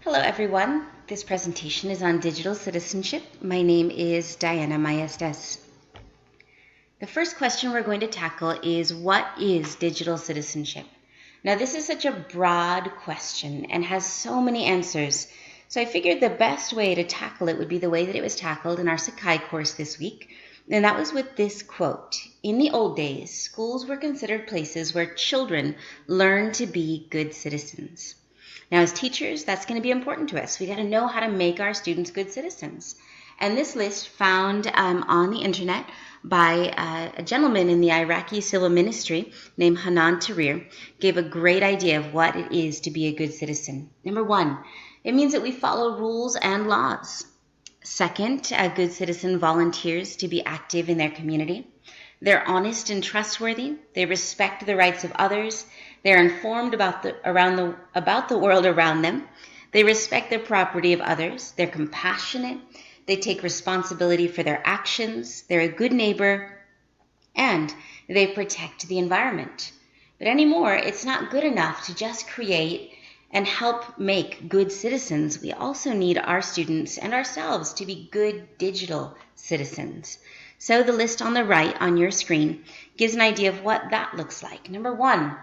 Hello everyone, this presentation is on digital citizenship. My name is Diana Maestas. The first question we're going to tackle is, what is digital citizenship? Now this is such a broad question and has so many answers, so I figured the best way to tackle it would be the way that it was tackled in our Sakai course this week, and that was with this quote. In the old days, schools were considered places where children learned to be good citizens. Now, as teachers, that's going to be important to us. We got to know how to make our students good citizens. And this list, found on the internet by a gentleman in the Iraqi civil ministry named Hanan Tahrir, gave a great idea of what it is to be a good citizen. Number one, it means that we follow rules and laws. Second, a good citizen volunteers to be active in their community. They're honest and trustworthy. They respect the rights of others. They're informed about the world around them. They respect the property of others. They're compassionate. They take responsibility for their actions. They're a good neighbor. And they protect the environment. But anymore, it's not good enough to just create and help make good citizens. We also need our students and ourselves to be good digital citizens. So the list on the right on your screen gives an idea of what that looks like. Number one,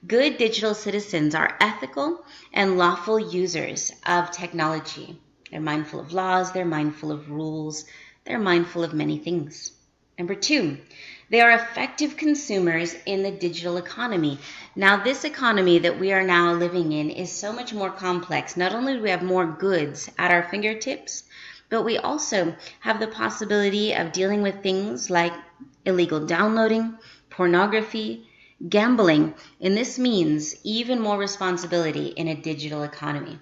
good digital citizens are ethical and lawful users of technology. They're mindful of laws, they're mindful of rules, they're mindful of many things. Number two, they are effective consumers in the digital economy. Now, this economy that we are now living in is so much more complex. Not only do we have more goods at our fingertips, but we also have the possibility of dealing with things like illegal downloading, pornography, gambling, and this means even more responsibility in a digital economy.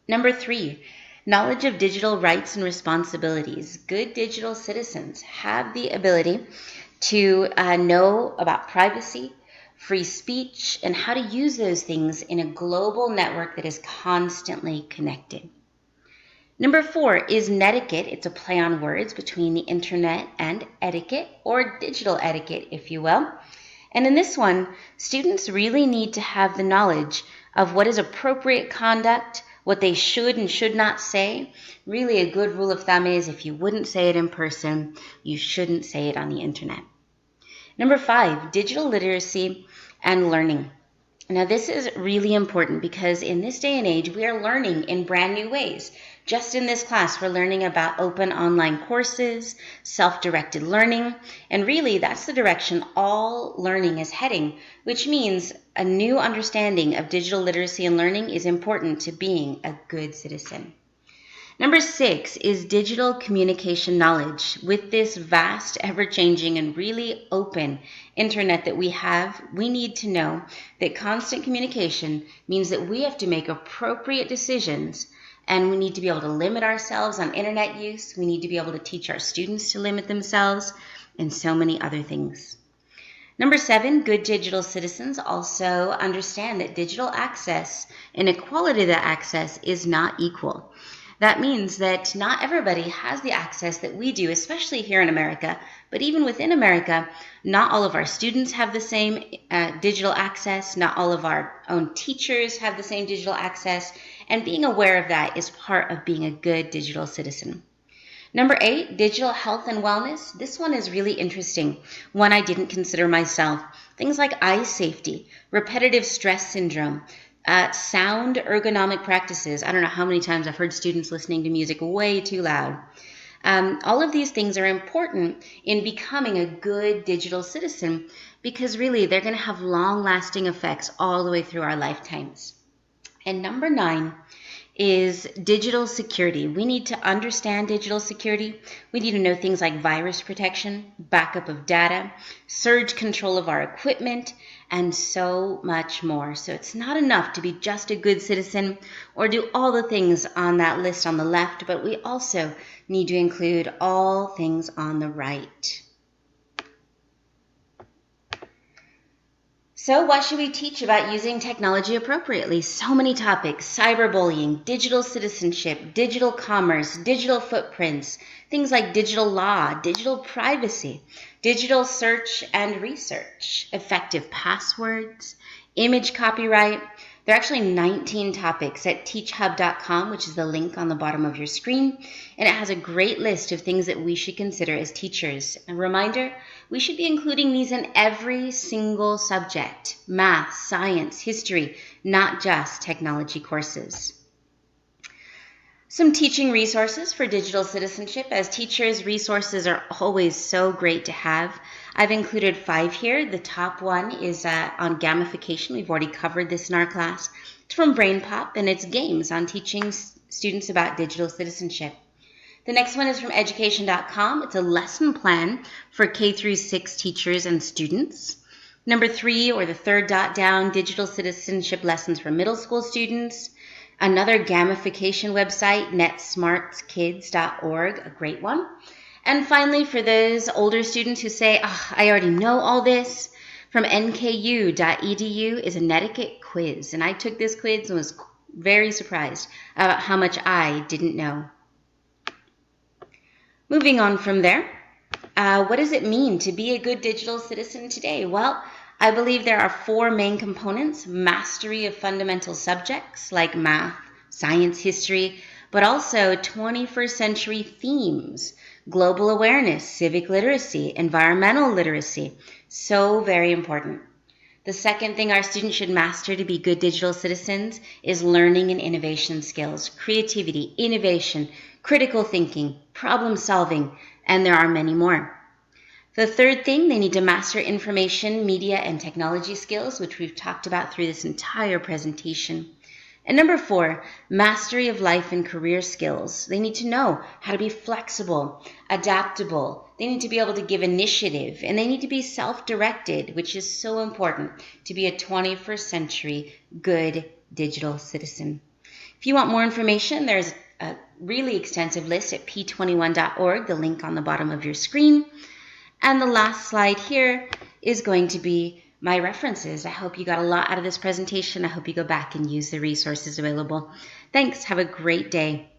Number three, knowledge of digital rights and responsibilities. Good digital citizens have the ability to know about privacy, free speech, and how to use those things in a global network that is constantly connected. Number four is netiquette. It's a play on words between the internet and etiquette, or digital etiquette, if you will. And in this one, students really need to have the knowledge of what is appropriate conduct, what they should and should not say. Really, a good rule of thumb is if you wouldn't say it in person, you shouldn't say it on the internet. Number five, digital literacy and learning. Now, this is really important because in this day and age, we are learning in brand new ways. Just in this class, we're learning about open online courses, self-directed learning, and really that's the direction all learning is heading, which means a new understanding of digital literacy and learning is important to being a good citizen. Number six is digital communication knowledge. With this vast, ever-changing, and really open internet that we have, we need to know that constant communication means that we have to make appropriate decisions, and we need to be able to limit ourselves on internet use. We need to be able to teach our students to limit themselves, and so many other things. Number seven, good digital citizens also understand that digital access and equality of that access is not equal. That means that not everybody has the access that we do, especially here in America. But even within America, not all of our students have the same digital access. Not all of our own teachers have the same digital access. And being aware of that is part of being a good digital citizen. Number eight, digital health and wellness. This one is really interesting, one I didn't consider myself. Things like eye safety, repetitive stress syndrome, sound ergonomic practices. I don't know how many times I've heard students listening to music way too loud. All of these things are important in becoming a good digital citizen because really they're going to have long-lasting effects all the way through our lifetimes. And number nine is digital security. We need to understand digital security. We need to know things like virus protection, backup of data, surge control of our equipment, and so much more. So it's not enough to be just a good citizen or do all the things on that list on the left, but we also need to include all things on the right. So what should we teach about using technology appropriately? So many topics: cyberbullying, digital citizenship, digital commerce, digital footprints, things like digital law, digital privacy, digital search and research, effective passwords, image copyright, There are actually 19 topics at teachhub.com, which is the link on the bottom of your screen, and it has a great list of things that we should consider as teachers. A reminder, we should be including these in every single subject: math, science, history, not just technology courses. Some teaching resources for digital citizenship. As teachers, resources are always so great to have. I've included 5 here. The top one is on gamification. We've already covered this in our class. It's from BrainPop, and it's games on teaching students about digital citizenship. The next one is from education.com. It's a lesson plan for K through 6 teachers and students. Number 3, or the third dot down, digital citizenship lessons for middle school students. Another gamification website, netsmartkids.org, a great one. And finally, for those older students who say, I already know all this, from nku.edu is a netiquette quiz. And I took this quiz and was very surprised about how much I didn't know. Moving on from there, what does it mean to be a good digital citizen today? Well, I believe there are 4 main components: mastery of fundamental subjects like math, science, history, but also 21st century themes, global awareness, civic literacy, environmental literacy. So very important. The second thing our students should master to be good digital citizens is learning and innovation skills, creativity, innovation, critical thinking, problem solving, and there are many more. The third thing, they need to master information, media, and technology skills, which we've talked about through this entire presentation. And number 4, mastery of life and career skills. They need to know how to be flexible, adaptable. They need to be able to give initiative, and they need to be self-directed, which is so important to be a 21st century good digital citizen. If you want more information, there's a really extensive list at p21.org, the link on the bottom of your screen. And the last slide here is going to be my references. I hope you got a lot out of this presentation. I hope you go back and use the resources available. Thanks. Have a great day.